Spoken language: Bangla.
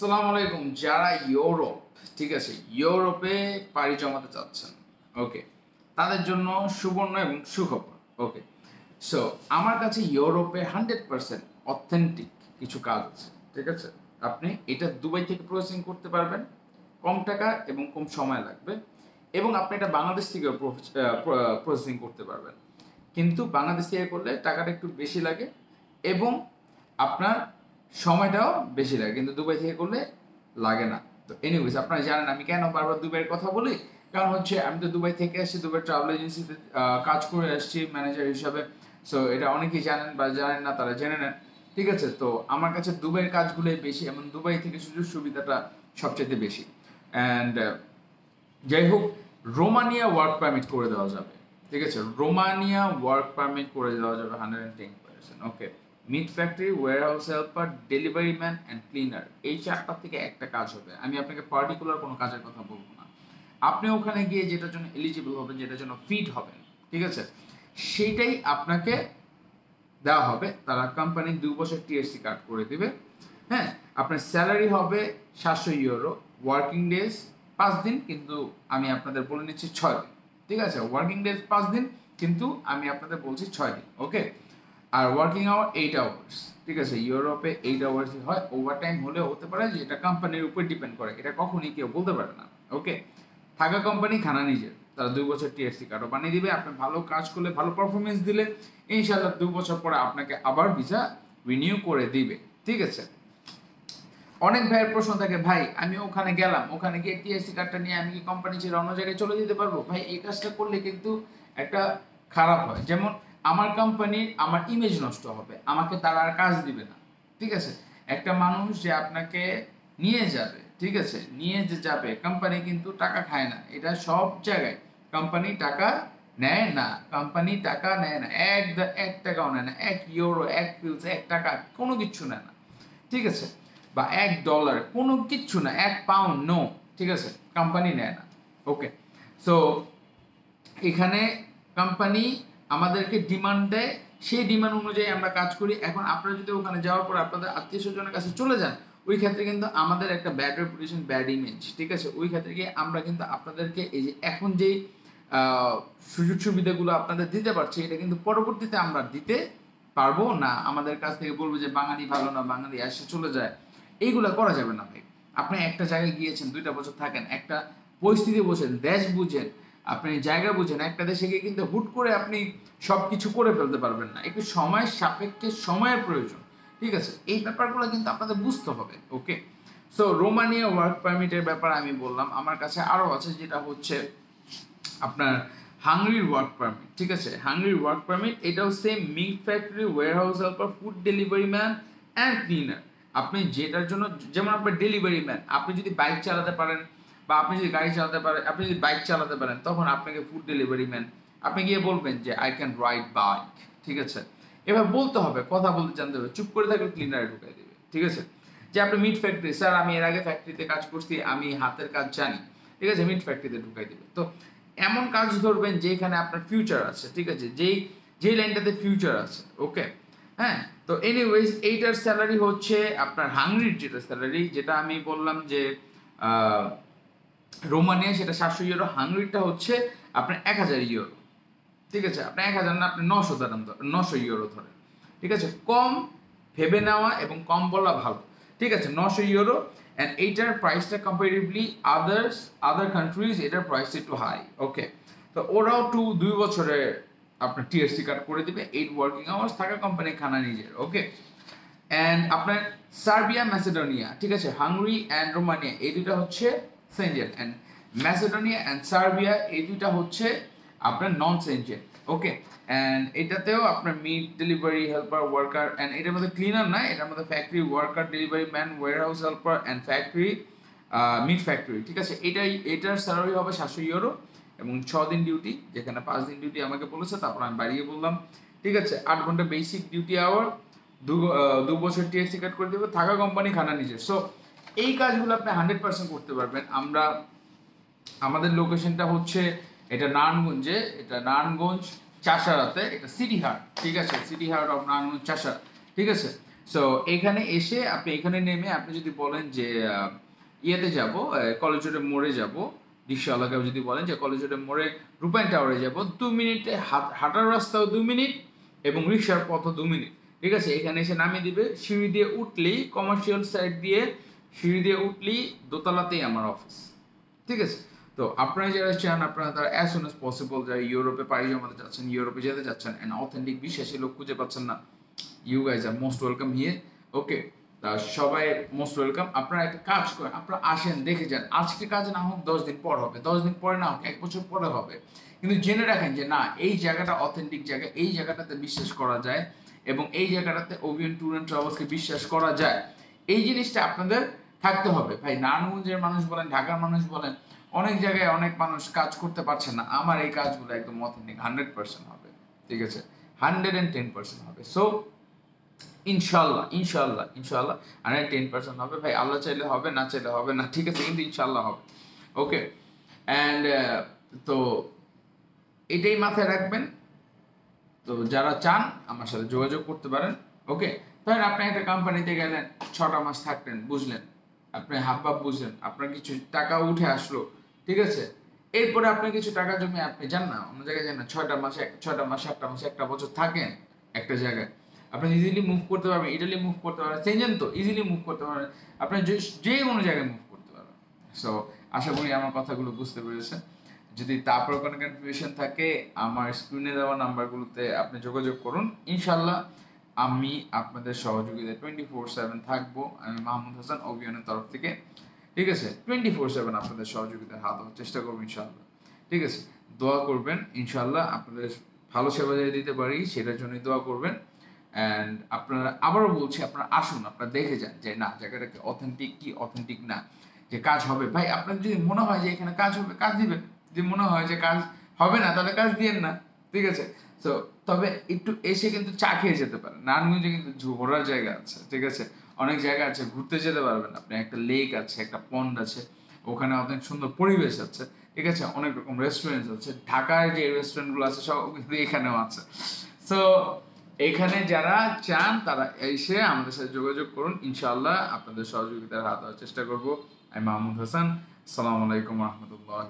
আসসালামু আলাইকুম। যারা ইউরোপ, ঠিক আছে, ইউরোপে পাড়ি জমাতে চাচ্ছেন, ওকে, তাদের জন্য সুবর্ণ এবং সুখবর। ওকে, সো আমার কাছে ইউরোপে 100% অথেন্টিক কিছু কাজ আছে, ঠিক আছে। আপনি এটা দুবাই থেকে প্রসেসিং করতে পারবেন, কম টাকা এবং কম সময় লাগবে, এবং আপনি এটা বাংলাদেশ থেকে প্রসেসিং করতে পারবেন। কিন্তু বাংলাদেশ থেকে করলে টাকাটা একটু বেশি লাগে এবং আপনার সময়টাও বেশি লাগে, কিন্তু দুবাই থেকে করলে লাগে না। তো এনিওয়েজ, আপনারা জানেন আমি কেন বারবার দুবাইয়ের কথা বলি, কারণ হচ্ছে আমি তো দুবাই থেকে আসছি, দুবাই ট্রাভেল এজেন্সিতে কাজ করে আসছি ম্যানেজার হিসাবে। সো এটা অনেকেই জানেন বা জানেন না, তারা জেনে নেন, ঠিক আছে। তো আমার কাছে দুবাইয়ের কাজগুলোই বেশি, এবং দুবাই থেকে সুযোগ সুবিধাটা সবচেয়ে বেশি। অ্যান্ড যাই হোক, রোমানিয়া ওয়ার্ক পারমিট করে দেওয়া যাবে, ঠিক আছে। রোমানিয়া ওয়ার্ক পারমিট করে দেওয়া যাবে 110%। Okay, meat factory, warehouse helper, delivery man and cleaner, এই চারটা থেকে একটা কাজ হবে। আমি আপনাকে পার্টিকুলার কোনো কাজের কথা বলবো না। আপনি ওখানে গিয়ে যেটার জন্য এলিজিবল হবেন, যেটার জন্য ফিট হবেন, ঠিক আছে, সেইটাই আপনাকে দেওয়া হবে। তারা কোম্পানি 2 বছর টিএসসি কার্ড করে দিবে। হ্যাঁ, আপনার স্যালারি হবে 700 ইউরো, ওয়ার্কিং ডেজ 5 দিন, কিন্তু আমি আপনাদের বলে নিচ্ছি 6 দিন, ঠিক আছে। ওয়ার্কিং ডেজ 5 দিন, কিন্তু আমি আপনাদের বলছি 6 দিন। ওকে, আর ওয়ার্কিং আওয়ার 8 আওয়ার্স, ঠিক আছে। ইউরোপে 8 আওয়ার্সই হয়, ওভার টাইম হলেও হতে পারে, যে এটা কোম্পানির উপর ডিপেন্ড করে, এটা কখনই কেউ বলতে পারে না। ওকে, থাকা কোম্পানি, খানা নিজের। তারা 2 বছর টিএসসি কার্ডও বানিয়ে দিবে। আপনি ভালো কাজ করলে, ভালো পারফরমেন্স দিলে, ইনশাআল্লাহ 2 বছর পরে আপনাকে আবার ভিসা রিনিউ করে দিবে, ঠিক আছে। অনেক ভাইয়ের প্রশ্ন থাকে, ভাই আমি ওখানে গেলাম, ওখানে গিয়ে টিএসসি কার্ডটা নিয়ে আমি কি কোম্পানি ছেড়ে অন্য জায়গায় চলে যেতে পারবো? ভাই, এই কাজটা করলে কিন্তু একটা খারাপ হয়। যেমন আমার কোম্পানির আমার ইমেজ নষ্ট হবে, আমাকে তারা আর কাজ দিবে না, ঠিক আছে। একটা মানুষ যে আপনাকে নিয়ে যাবে, ঠিক আছে, নিয়ে যে যাবে, কোম্পানি কিন্তু টাকা খায় না, এটা সব জায়গায় কোম্পানি টাকা নেয় না। কোম্পানি টাকা নেয় না, এক টাকাও নেয় না, 1 ইউরো, 1 ফিলস, 1 টাকা, কোনো কিচ্ছু নেয় না, ঠিক আছে। বা $1, কোনো কিচ্ছু না, 1 পাউন্ড, নো, ঠিক আছে, কোম্পানি নেয় না। ওকে, সো এখানে কোম্পানি আমাদেরকে ডিমান্ড দেয়, সেই ডিমান্ড অনুযায়ী আমরা কাজ করি। এখন আপনারা যদি ওখানে যাওয়ার পর আপনাদের আত্মীয় স্বজনের কাছে চলে যান, ওই ক্ষেত্রে কিন্তু আমাদের একটা ব্যাড রেপুটেশন, ব্যাড ইমেজ, ঠিক আছে। ওই ক্ষেত্রে গিয়ে আমরা কিন্তু আপনাদেরকে এই যে এখন যেই সুযোগ সুবিধাগুলো আপনাদের দিতে পারছি, এটা কিন্তু পরবর্তীতে আমরা দিতে পারবো না। আমাদের কাছ থেকে বলবো যে বাঙালি ভালো না, বাঙালি আসে চলে যায়, এইগুলো করা যাবে না ভাই। আপনি একটা জায়গায় গিয়েছেন, 2টা বছর থাকেন, একটা পরিস্থিতি বোঝেন, দেশ বুঝেন, আপনি জায়গা বুঝেন। একটা দেশে গিয়ে কিন্তু হুট করে আপনি সব কিছু করে ফেলতে পারবেন না, একটু সময় সাপেক্ষে, সময়ের প্রয়োজন, ঠিক আছে। এই ব্যাপারগুলো কিন্তু আপনাদের বুঝতে হবে। ওকে, সো রোমানিয়া ওয়ার্ক পারমিটের ব্যাপার আমি বললাম। আমার কাছে আরও আছে, যেটা হচ্ছে আপনার হাঙ্গরির ওয়ার্ক পারমিট, ঠিক আছে। হাঙ্গরির ওয়ার্ক পারমিট, এটাও same, meat factory, warehouse helper, food delivery man and cleaner. আপনি যেটার জন্য, যেমন আপনার ডেলিভারি ম্যান, আপনি যদি বাইক চালাতে পারেন, বা আপনি যদি গাড়ি চালাতে পারেন, আপনি যদি বাইক চালাতে পারেন, তখন আপনাকে ফুড ডেলিভারি ম্যান, আপনি গিয়ে বলবেন যে আই ক্যান রাইড বাইক, ঠিক আছে। এবার বলতে হবে, কথা বলতে জানতে হবে, চুপ করে থাকলে ক্লিনারে ঢুকাই দেবে, ঠিক আছে। যে আপনি মিট ফ্যাক্টরি, স্যার আমি এর আগে ফ্যাক্টরিতে কাজ করছি, আমি হাতের কাজ জানি, ঠিক আছে, মিট ফ্যাক্টরিতে ঢুকাই দেবে। তো এমন কাজ ধরবেন যেখানে আপনার ফিউচার আছে, ঠিক আছে, যেই লাইনটাতে ফিউচার আছে। ওকে, হ্যাঁ। তো এনিওয়েজ, এইটার স্যালারি হচ্ছে আপনার হাঙ্গরির যেটা স্যালারি, যেটা আমি বললাম যে রোমানিয়া সেটা 700 ইউরো, হাঙ্গরিটা হচ্ছে আপনার 1000 ইউরো, ঠিক আছে। আপনি 1000 না, আপনি 900 ধরেন, 900 ইউরো ধরেন, ঠিক আছে। কম ভেবে নেওয়া এবং কম বলা ভালো, ঠিক আছে। 900 ইউরো, অ্যান্ড এইটার প্রাইসটা কম্পারেটিভলি আদার কান্ট্রিজ, এটার প্রাইসটা একটু হাই। ওকে, তো ওরাও 2 বছরে আপনার টিএসসি কার্ড করে দিবে, 8 ওয়ার্কিং আওয়ার্স, থাকা কোম্পানি, খানা নিজের। ওকে, অ্যান্ড আপনার সার্বিয়া, ম্যাসেডোনিয়া, ঠিক আছে, হাঙ্গরি অ্যান্ড রোমানিয়া, এই দুইটা হচ্ছে Schengen, and Macedonia and Serbia, এই দুইটা হচ্ছে আপনার নন সেনজেন। ওকে, অ্যান্ড এটাতেও আপনার meat delivery helper, worker, and এটার মধ্যে ক্লিনার না, এটার মধ্যে factory worker, delivery man, warehouse helper and factory, meat factory, ঠিক আছে। এটার স্যালারি হবে 700 ইউরো, এবং 6 দিন ডিউটি, যেখানে 5 দিন ডিউটি আমাকে বলেছে, তারপর আমি বাড়িয়ে বললাম, ঠিক আছে। 8 ঘন্টা বেসিক ডিউটি আওয়ার, 2 বছর টিএসসি কার্ড করে দেবে, থাকা কোম্পানি, খানা নিজের। সো এই কাজগুলো আপনি 100% করতে পারবেন। আমাদের লোকেশনটা হচ্ছে এটা নারায়ণগঞ্জে, এটা নারায়ণগঞ্জ চাষারাতে, এটা সিটি হাট, ঠিক আছে, সিটি হাট অফ নারায়ণগঞ্জ চাষা, ঠিক আছে। সো এখানে এসে আপনি এখানে নেমে আপনি যদি বলেন যে ইয়েতে যাব, কলেজ রোডের মোড়ে যাব, রিক্সাওয়ালাকে যদি বলেন যে কলেজ রোডের মোড়ে রূপায়ণ টাওয়ারে যাব, 2 মিনিটে হাঁটার রাস্তাও 2 মিনিট এবং রিক্সার পথও 2 মিনিট। ঠিক আছে, এখানে এসে নামিয়ে দিবে, সিঁড়ি দিয়ে উঠলেই কমার্শিয়াল সাইড দিয়ে সিঁড়ি দিয়ে উঠলেই দোতলাতেই আমার অফিস। ঠিক আছে, তো আপনারা যারা চান আপনারা তারা অ্যাজ সুন অ্যাজ পসিবল যারা ইউরোপে পাড়ি জমাতে যাচ্ছেন, ইউরোপে যেতে যাচ্ছেন অ্যান্ড অথেন্টিক বিশ্বাসী লোক খুঁজে পাচ্ছেন না, you guys are most welcome here. Okay, তা সবাই মোস্ট ওয়েলকাম। আপনারা একটা কাজ করেন, আপনারা আসেন দেখে যান, আজকে কাজ না হোক 10 দিন পর হবে, 10 দিন পরে না হোক 1 বছর পরে হবে, কিন্তু জেনে রাখেন যে না এই জায়গাটা অথেন্টিক জায়গা, এই জায়গাটাতে বিশ্বাস করা যায় এবং এই জায়গাটাতে ওভিয়ান ট্যুর অ্যান্ড ট্রাভেলসকে বিশ্বাস করা যায়। এই জিনিসটা আপনাদের থাকতে হবে ভাই। নারায়ণগঞ্জের মানুষ বলেন, ঢাকার মানুষ বলেন, অনেক জায়গায় অনেক মানুষ কাজ করতে পারছে না, আমার এই কাজগুলো একদম অথেন্টিক 100% হবে। ঠিক আছে, 110% হবে। সো ইনশাল্লাহ ইনশাল্লাহ ইনশাল্লাহ 110% হবে ভাই। আল্লাহ চাইলে হবে, না চাইলে হবে না, ঠিক আছে, কিন্তু ইনশাল্লাহ হবে। ওকে, অ্যান্ড তো এটাই মাথায় রাখবেন। তো যারা চান আমার সাথে যোগাযোগ করতে পারেন। ওকে, ধরেন আপনি একটা কোম্পানিতে গেলেন, 6টা মাস থাকলেন, বুঝলেন, আপনি হাফ বুঝলেন, আপনার কিছু টাকা উঠে আসলো, ঠিক আছে, এরপরে আপনি কিছু টাকা জমি আপনি যান না অন্য জায়গায়, যান না 6টা মাস 7টা মাস 1 বছর থাকেন একটা জায়গায়, আপনি ইজিলি মুভ করতে পারবেন, ইটালি মুভ করতে পারবেন, চেঞ্জেন তো ইজিলি মুভ করতে পারবেন, আপনি যে কোনো জায়গায় মুভ করতে পারবেন। সো আশা করি আমার কথাগুলো বুঝতে পেরেছেন। যদি তারপর কোনো কনফিউশন থাকে আমার স্ক্রিনে দেওয়া নাম্বারগুলোতে আপনি যোগাযোগ করুন। ইনশাল্লাহ আমি আপনাদের সহযোগিতায় 24/7 থাকবো। আমি মাহমুদ হাসান অভিয়ানের তরফ থেকে, ঠিক আছে, 24/7 আপনাদের সহযোগিতার হাত দেওয়ার চেষ্টা করবো ইনশাল্লাহ। ঠিক আছে, দোয়া করবেন ইনশাল্লাহ আপনাদের ভালো সেবা যাতে দিতে পারি সেটার জন্যই দোয়া করবেন। অ্যান্ড আপনারা, আবারও বলছি, আপনারা আসুন, আপনারা দেখে যান যে না জায়গাটা কি অথেন্টিক কি অথেন্টিক না, যে কাজ হবে ভাই। আপনার যদি মনে হয় যে এখানে কাজ হবে, কাজ দিবেন। যদি মনে হয় যে কাজ হবে না তাহলে কাজ দিয়েন না, ঠিক আছে। তো তবে একটু এসে কিন্তু চা খেয়ে যেতে পারেন, নারায়ণগঞ্জে কিন্তু ঘোরার জায়গা আছে, ঠিক আছে, অনেক জায়গা আছে ঘুরতে যেতে পারবেন আপনি, একটা লেক আছে, একটা পন্ড আছে, ওখানে অনেক সুন্দর পরিবেশ আছে, ঠিক আছে, অনেক রকম রেস্টুরেন্ট আছে, ঢাকার যে রেস্টুরেন্টগুলো আছে সব কিন্তু এখানেও আছে। সো এখানে যারা চান তারা এসে আমাদের সাথে যোগাযোগ করুন, ইনশাআল্লাহ আপনাদের সহযোগিতার হাত দেওয়ার চেষ্টা করবো। আমি মাহমুদ হাসান, আসসালামু আলাইকুম রহমতুল্লাহ।